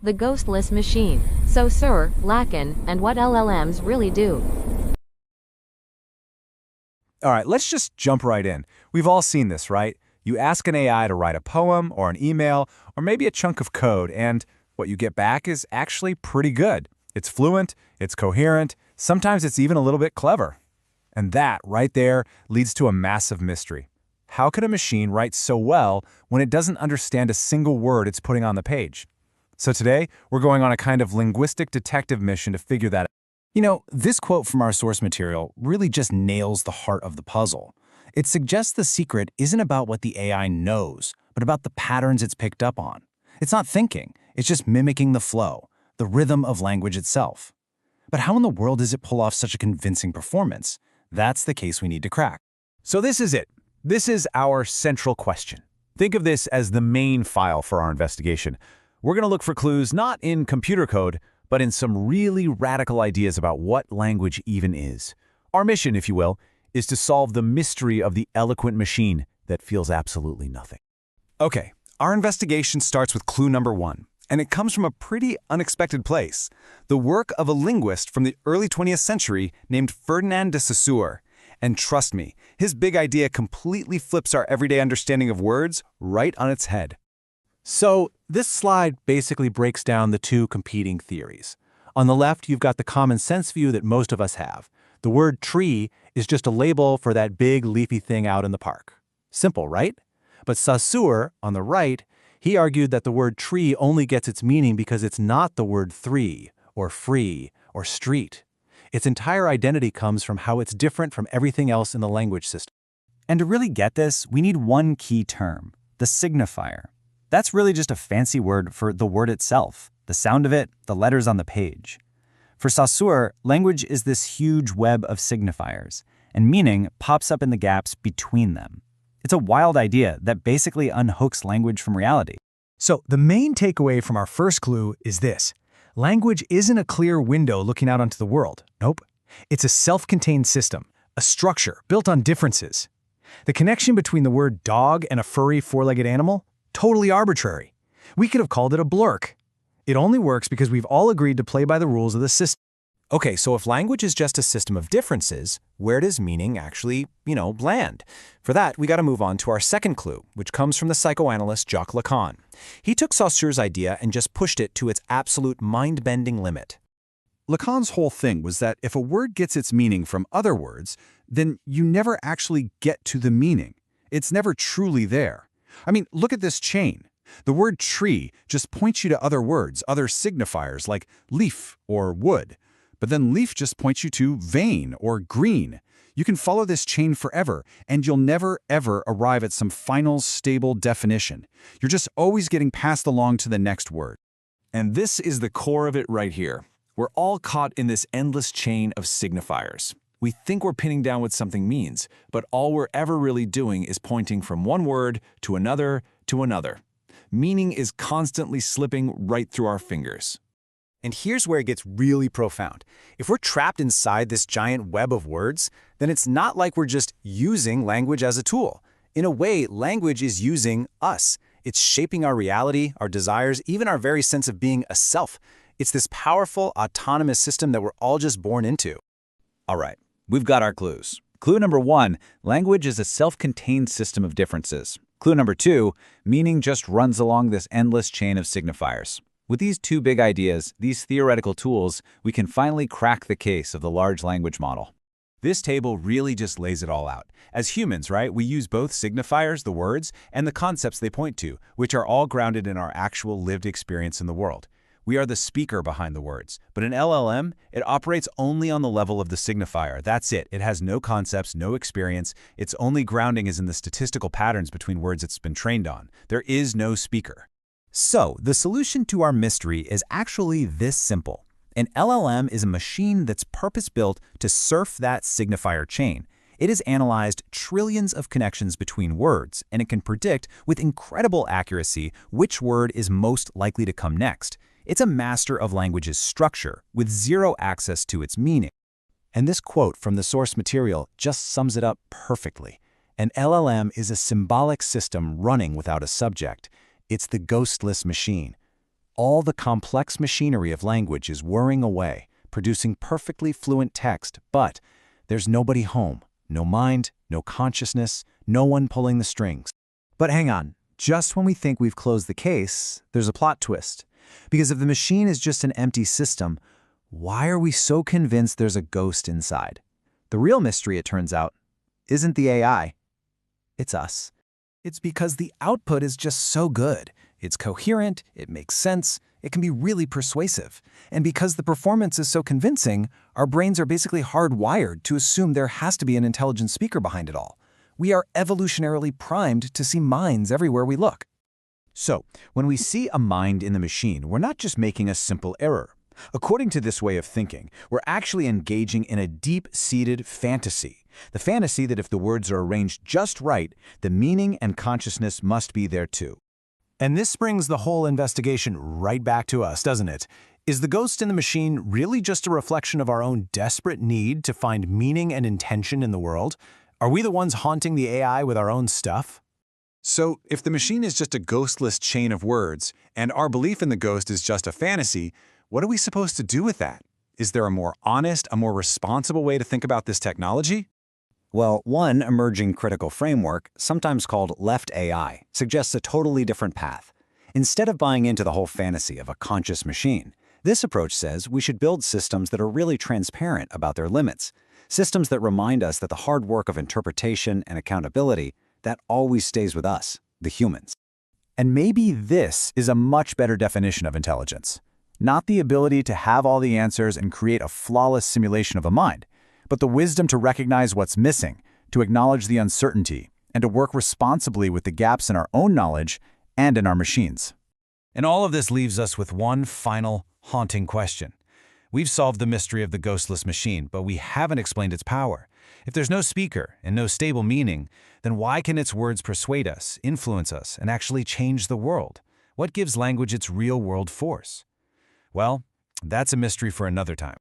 The Ghostless Machine, Saussure, Lacan, and what LLMs really do. All right, let's just jump right in. We've all seen this, right? You ask an AI to write a poem or an email or maybe a chunk of code, and what you get back is actually pretty good. It's fluent, it's coherent, sometimes it's even a little bit clever. And that, right there, leads to a massive mystery. How could a machine write so well when it doesn't understand a single word it's putting on the page? So today, we're going on a kind of linguistic detective mission to figure that out. You know, this quote from our source material really just nails the heart of the puzzle. It suggests the secret isn't about what the AI knows, but about the patterns it's picked up on. It's not thinking, it's just mimicking the flow, the rhythm of language itself. But how in the world does it pull off such a convincing performance? That's the case we need to crack. So this is it. This is our central question. Think of this as the main file for our investigation. We're going to look for clues not in computer code, but in some really radical ideas about what language even is. Our mission, if you will, is to solve the mystery of the eloquent machine that feels absolutely nothing. Okay, our investigation starts with clue number 1, and it comes from a pretty unexpected place. The work of a linguist from the early 20th century named Ferdinand de Saussure. And trust me, his big idea completely flips our everyday understanding of words right on its head. So this slide basically breaks down the two competing theories. On the left, you've got the common sense view that most of us have. The word tree is just a label for that big leafy thing out in the park. Simple, right? But Saussure, on the right, he argued that the word tree only gets its meaning because it's not the word three, or free, or street. Its entire identity comes from how it's different from everything else in the language system. And to really get this, we need one key term, the signifier. That's really just a fancy word for the word itself, the sound of it, the letters on the page. For Saussure, language is this huge web of signifiers, and meaning pops up in the gaps between them. It's a wild idea that basically unhooks language from reality. So the main takeaway from our first clue is this. Language isn't a clear window looking out onto the world. Nope. It's a self-contained system, a structure built on differences. The connection between the word dog and a furry four-legged animal? Totally arbitrary. We could have called it a blurk. It only works because we've all agreed to play by the rules of the system. Okay, so if language is just a system of differences, where does meaning actually, land? For that, we got to move on to our second clue, which comes from the psychoanalyst Jacques Lacan. He took Saussure's idea and just pushed it to its absolute mind-bending limit. Lacan's whole thing was that if a word gets its meaning from other words, then you never actually get to the meaning. It's never truly there. I mean, look at this chain. The word tree just points you to other words, other signifiers like leaf or wood. But then leaf just points you to vein or green. You can follow this chain forever, and you'll never, ever arrive at some final, stable definition. You're just always getting passed along to the next word. And this is the core of it right here. We're all caught in this endless chain of signifiers. We think we're pinning down what something means, but all we're ever really doing is pointing from one word to another to another. Meaning is constantly slipping right through our fingers. And here's where it gets really profound. If we're trapped inside this giant web of words, then it's not like we're just using language as a tool. In a way, language is using us. It's shaping our reality, our desires, even our very sense of being a self. It's this powerful, autonomous system that we're all just born into. All right, we've got our clues. Clue number 1, language is a self-contained system of differences. Clue number 2, meaning just runs along this endless chain of signifiers. With these two big ideas, these theoretical tools, we can finally crack the case of the large language model. This table really just lays it all out. As humans, right, we use both signifiers, the words, and the concepts they point to, which are all grounded in our actual lived experience in the world. We are the speaker behind the words. But an LLM, it operates only on the level of the signifier. That's it. It has no concepts, no experience. Its only grounding is in the statistical patterns between words it's been trained on. There is no speaker. So, the solution to our mystery is actually this simple. An LLM is a machine that's purpose-built to surf that signifier chain. It has analyzed trillions of connections between words, and it can predict with incredible accuracy which word is most likely to come next. It's a master of language's structure, with zero access to its meaning. And this quote from the source material just sums it up perfectly. An LLM is a symbolic system running without a subject. It's the ghostless machine. All the complex machinery of language is whirring away, producing perfectly fluent text, but there's nobody home, no mind, no consciousness, no one pulling the strings. But hang on, just when we think we've closed the case, there's a plot twist. Because if the machine is just an empty system, why are we so convinced there's a ghost inside? The real mystery, it turns out, isn't the AI. It's us. It's because the output is just so good. It's coherent, it makes sense, it can be really persuasive. And because the performance is so convincing, our brains are basically hardwired to assume there has to be an intelligent speaker behind it all. We are evolutionarily primed to see minds everywhere we look. So, when we see a mind in the machine, we're not just making a simple error. According to this way of thinking, we're actually engaging in a deep-seated fantasy. The fantasy that if the words are arranged just right, the meaning and consciousness must be there too. And this brings the whole investigation right back to us, doesn't it? Is the ghost in the machine really just a reflection of our own desperate need to find meaning and intention in the world? Are we the ones haunting the AI with our own stuff? So, if the machine is just a ghostless chain of words, and our belief in the ghost is just a fantasy, what are we supposed to do with that? Is there a more honest, a more responsible way to think about this technology? Well, one emerging critical framework, sometimes called left AI, suggests a totally different path. Instead of buying into the whole fantasy of a conscious machine, this approach says we should build systems that are really transparent about their limits, systems that remind us that the hard work of interpretation and accountability, that always stays with us, the humans. And maybe this is a much better definition of intelligence. Not the ability to have all the answers and create a flawless simulation of a mind, but the wisdom to recognize what's missing, to acknowledge the uncertainty, and to work responsibly with the gaps in our own knowledge and in our machines. And all of this leaves us with one final, haunting question. We've solved the mystery of the ghostless machine, but we haven't explained its power. If there's no speaker and no stable meaning, then why can its words persuade us, influence us, and actually change the world? What gives language its real-world force? Well, that's a mystery for another time.